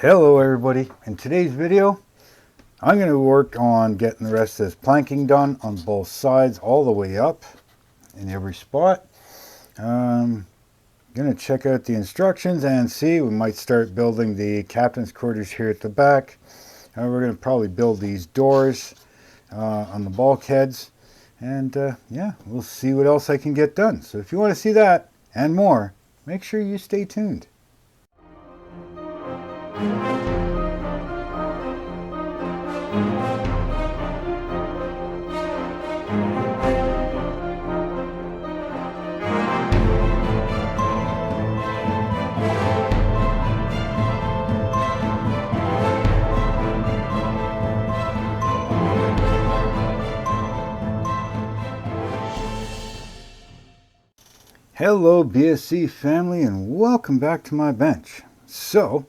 Hello everybody. In today's video I'm going to work on getting the rest of this planking done on both sides all the way up in every spot. Going to check out the instructions and see. We might start building the captain's quarters here at the back. We're going to probably build these doors on the bulkheads, and yeah, we'll see what else I can get done. So if you want to see that and more, make sure you stay tuned. Hello BSC family, and welcome back to my bench. So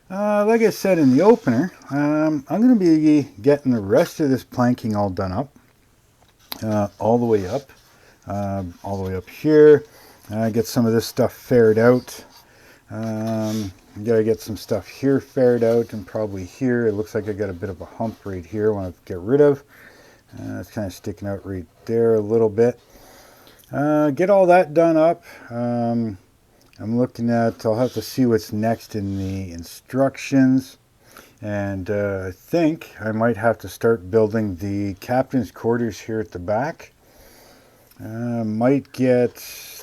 like I said in the opener, I'm going to be getting the rest of this planking all done up, all the way up here. Get some of this stuff faired out. Gotta get some stuff here faired out, and probably here. It looks like I got a bit of a hump right here I want to get rid of. It's kind of sticking out right there a little bit. Get all that done up. I'm looking at, I'll have to see what's next in the instructions, and I think I might have to start building the captain's quarters here at the back. Might get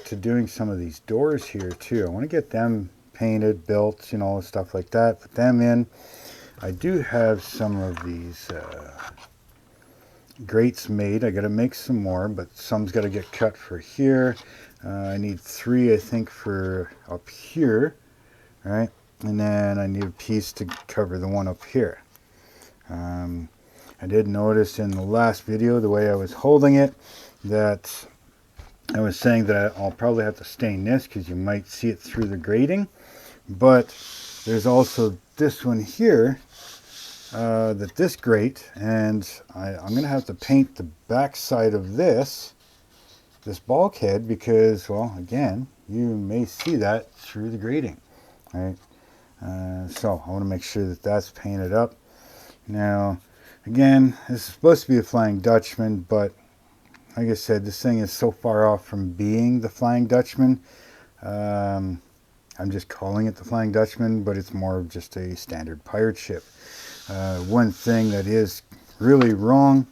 to doing some of these doors here too. I want to get them painted, built, you know, stuff like that, put them in. I do have some of these grates made. I got to make some more, but some's got to get cut for here. I need 3, I think, for up here, right? And then I need a piece to cover the one up here. I did notice in the last video, the way I was holding it, that I was saying that I'll probably have to stain this because you might see it through the grating. But there's also this one here, this grate, and I'm going to have to paint the back side of this bulkhead because, well, again, you may see that through the grating, right? So I want to make sure that that's painted up. Now, again, this is supposed to be a Flying Dutchman, but like I said, this thing is so far off from being the Flying Dutchman. I'm just calling it the Flying Dutchman, but it's more of just a standard pirate ship. One thing that is really wrong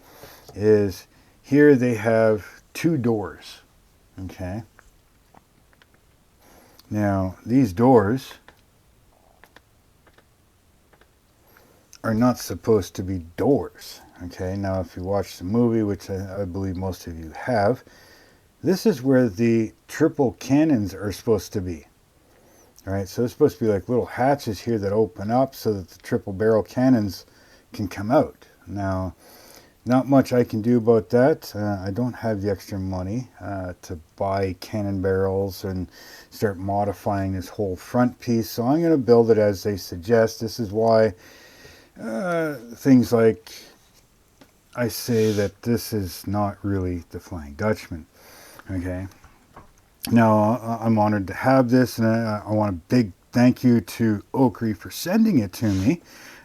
is here they have 2 doors. Okay. Now these doors are not supposed to be doors. Okay. Now if you watch the movie, which I believe most of you have, this is where the triple cannons are supposed to be. All right, so it's supposed to be like little hatches here that open up so that the triple barrel cannons can come out. Now, not much I can do about that. I don't have the extra money to buy cannon barrels and start modifying this whole front piece, so I'm going to build it as they suggest. This is why things like I say that this is not really the Flying Dutchman. Okay. Now, I'm honored to have this, and I want a big thank you to OcCre for sending it to me.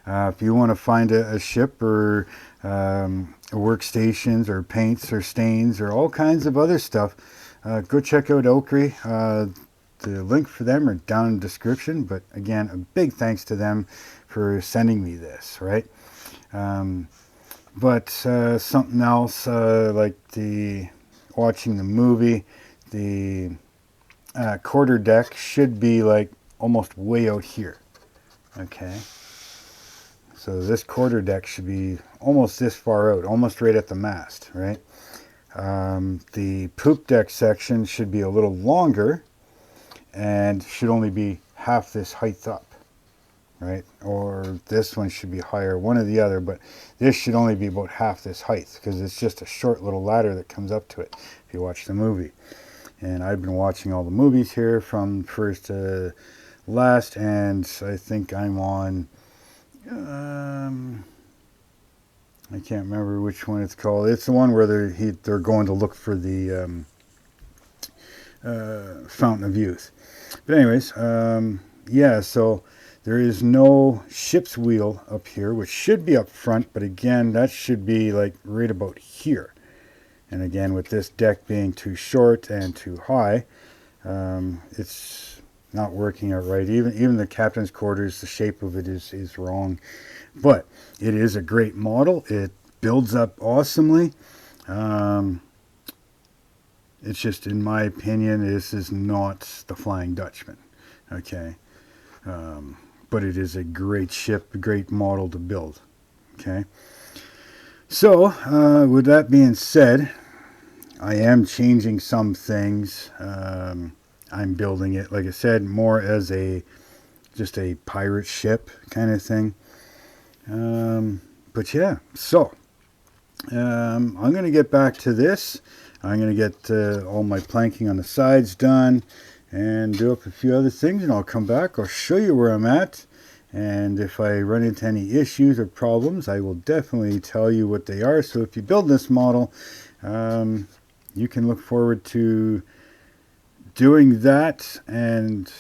If you want to find a ship or workstations or paints or stains or all kinds of other stuff, go check out OcCre. The link for them are down in the description, but again, a big thanks to them for sending me this, right? But something else, like watching the movie, the quarter deck should be like almost way out here. Okay, so this quarter deck should be almost this far out, almost right at the mast, right? The poop deck section should be a little longer and should only be half this height up, right? Or this one should be higher, one or the other, but this should only be about half this height because it's just a short little ladder that comes up to it if you watch the movie. And I've been watching all the movies here from first to last, and I think I'm on, I can't remember which one it's called. It's the one where they're going to look for the Fountain of Youth. But anyways, yeah, so There is no ship's wheel up here, which should be up front, but again, that should be like right about here. And again, with this deck being too short and too high, it's not working out right. Even the captain's quarters, the shape of it is wrong. But it is a great model. It builds up awesomely. It's just, in my opinion, this is not the Flying Dutchman. Okay. But it is a great ship, a great model to build. Okay. So, with that being said, I am changing some things. I'm building it, like I said, more as just a pirate ship kind of thing. But yeah, so I'm going to get back to this. I'm going to get all my planking on the sides done and do up a few other things, and I'll come back. I'll show you where I'm at, and if I run into any issues or problems, I will definitely tell you what they are. So if you build this model, you can look forward to doing that and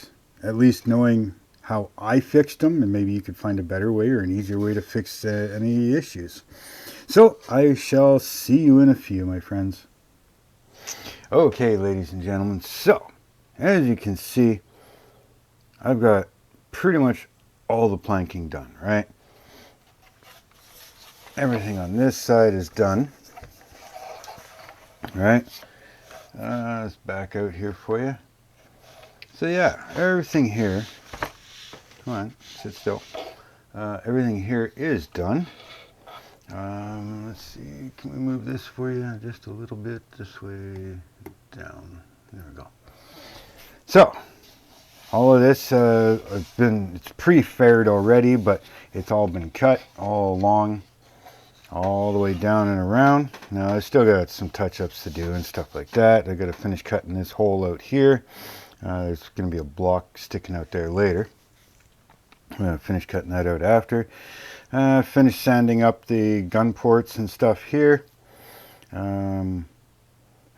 at least knowing how I fixed them, and maybe you could find a better way or an easier way to fix any issues. So I shall see you in a few, my friends. Okay, ladies and gentlemen, so as you can see, I've got pretty much all the planking done, right? Everything on this side is done, right? Let's back out here for you. So yeah, everything here, come on, sit still. Everything here is done. Let's see, can we move this for you just a little bit this way, down, there we go. So, all of this it's pre-faired already, but it's all been cut all along, all the way down and around. Now I still got some touch-ups to do and stuff like that. I got to finish cutting this hole out here. There's going to be a block sticking out there later. I'm going to finish cutting that out after. Finish sanding up the gun ports and stuff here. I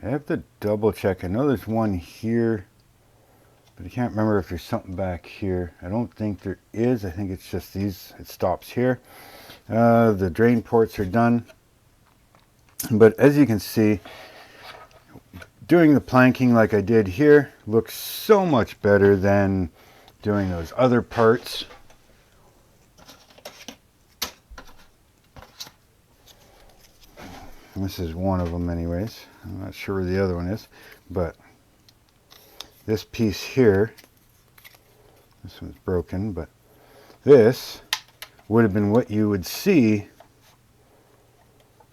have to double check. I know there's one here, but I can't remember if there's something back here. I don't think there is. I think it's just these. It stops here. The drain ports are done. But as you can see, doing the planking like I did here looks so much better than doing those other parts. This is one of them anyways. I'm not sure where the other one is, but this piece here, this one's broken, but this would have been what you would see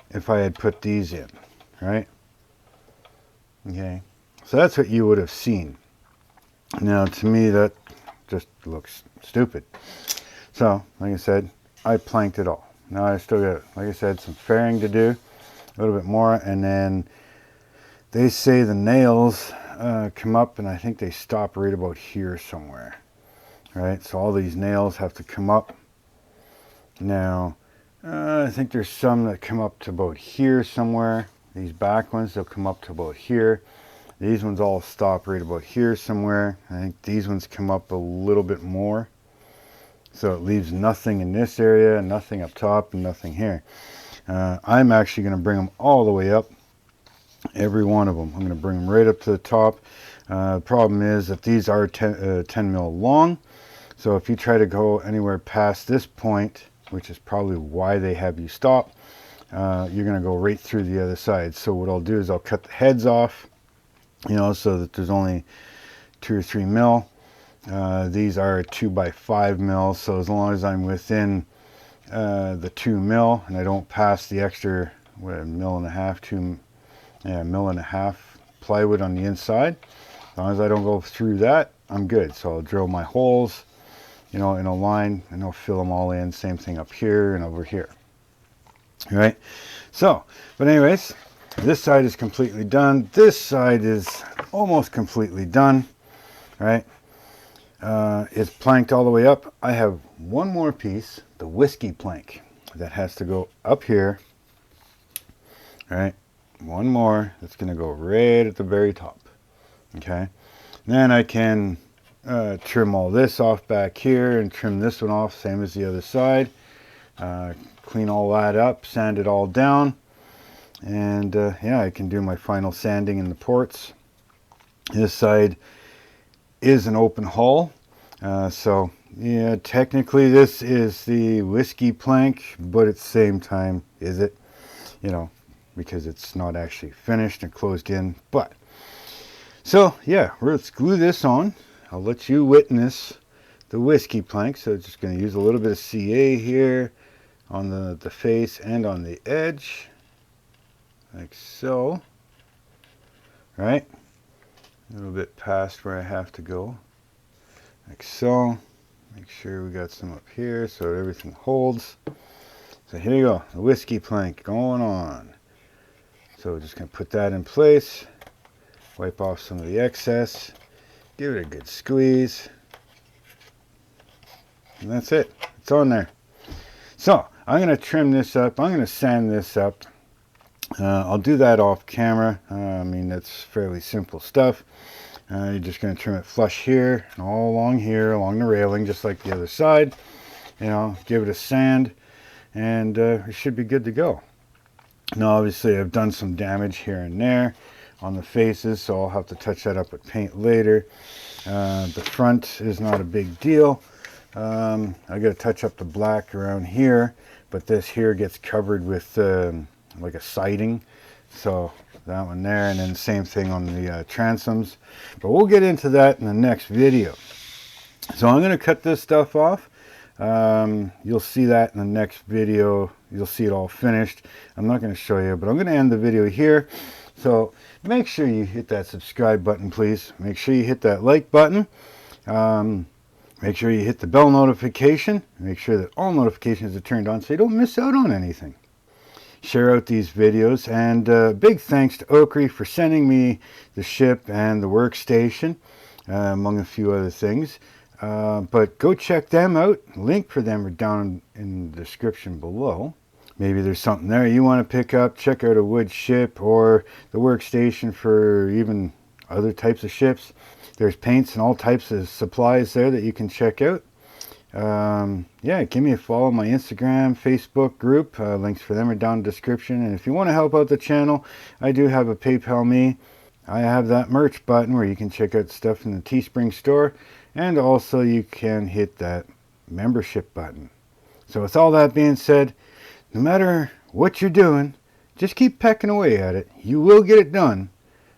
if I had put these in, right? Okay, so that's what you would have seen. Now to me that just looks stupid. So like I said, I planked it all. Now I still got, like I said, some fairing to do, a little bit more, and then they say the nails come up, and I think they stop right about here somewhere, right? So all these nails have to come up. Now I think there's some that come up to about here somewhere. These back ones, they'll come up to about here. These ones all stop right about here somewhere. I think these ones come up a little bit more, so it leaves nothing in this area, nothing up top, and nothing here. I'm actually going to bring them all the way up, every one of them. I'm going to bring them right up to the top. The problem is that these are 10 mil long, so if you try to go anywhere past this point, which is probably why they have you stop, you're going to go right through the other side. So what I'll do is I'll cut the heads off, you know, so that there's only 2 or 3 mil. These are 2 by 5 mil, so as long as I'm within the 2 mil and I don't pass the extra mil and a half plywood on the inside, as long as I don't go through that, I'm good. So I'll drill my holes, you know, in a line, and I'll fill them all in. Same thing up here and over here. All right. So, but anyways, this side is completely done. This side is almost completely done. All right. It's planked all the way up. I have one more piece, the whiskey plank, that has to go up here. All right. One more that's going to go right at the very top. Okay. Then I can trim all this off back here and trim this one off, same as the other side. Clean all that up, sand it all down, and yeah, I can do my final sanding in the ports. This side is an open hull, so yeah, technically this is the whiskey plank, but at the same time, is it? You know, because it's not actually finished and closed in. But so yeah, let's glue this on. I'll let you witness the whiskey plank. So just going to use a little bit of CA here on the face and on the edge, like so. Right, a little bit past where I have to go, like so. Make sure we got some up here so everything holds. So here you go, the whiskey plank going on. So we're just going to put that in place, wipe off some of the excess, give it a good squeeze, and that's it. It's on there. So I'm going to trim this up. I'm going to sand this up. I'll do that off camera. I mean, that's fairly simple stuff. You're just going to trim it flush here and all along here, along the railing, just like the other side. You know, give it a sand, and it should be good to go. Now, obviously, I've done some damage here and there on the faces, so I'll have to touch that up with paint later. The front is not a big deal. I got to touch up the black around here, but this here gets covered with like a siding, so that one there, and then the same thing on the transoms. But we'll get into that in the next video. So I'm going to cut this stuff off. You'll see that in the next video. You'll see it all finished. I'm not going to show you, but I'm going to end the video here. So make sure you hit that subscribe button, please. Make sure you hit that like button. Make sure you hit the bell notification. Make sure that all notifications are turned on so you don't miss out on anything. Share out these videos, and big thanks to OcCre for sending me the ship and the workstation, among a few other things. But go check them out. Link for them are down in the description below. Maybe there's something there you want to pick up. Check out a wood ship or the workstation for even other types of ships. There's paints and all types of supplies there that you can check out. Yeah, give me a follow on my Instagram, Facebook group. Links for them are down in the description. And if you want to help out the channel, I do have a PayPal me. I have that merch button where you can check out stuff in the Teespring store. And also you can hit that membership button. So with all that being said, no matter what you're doing, just keep pecking away at it. You will get it done.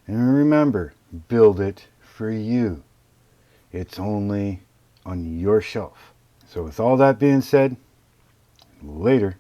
And remember, build it for you. It's only on your shelf. So with all that being said, later.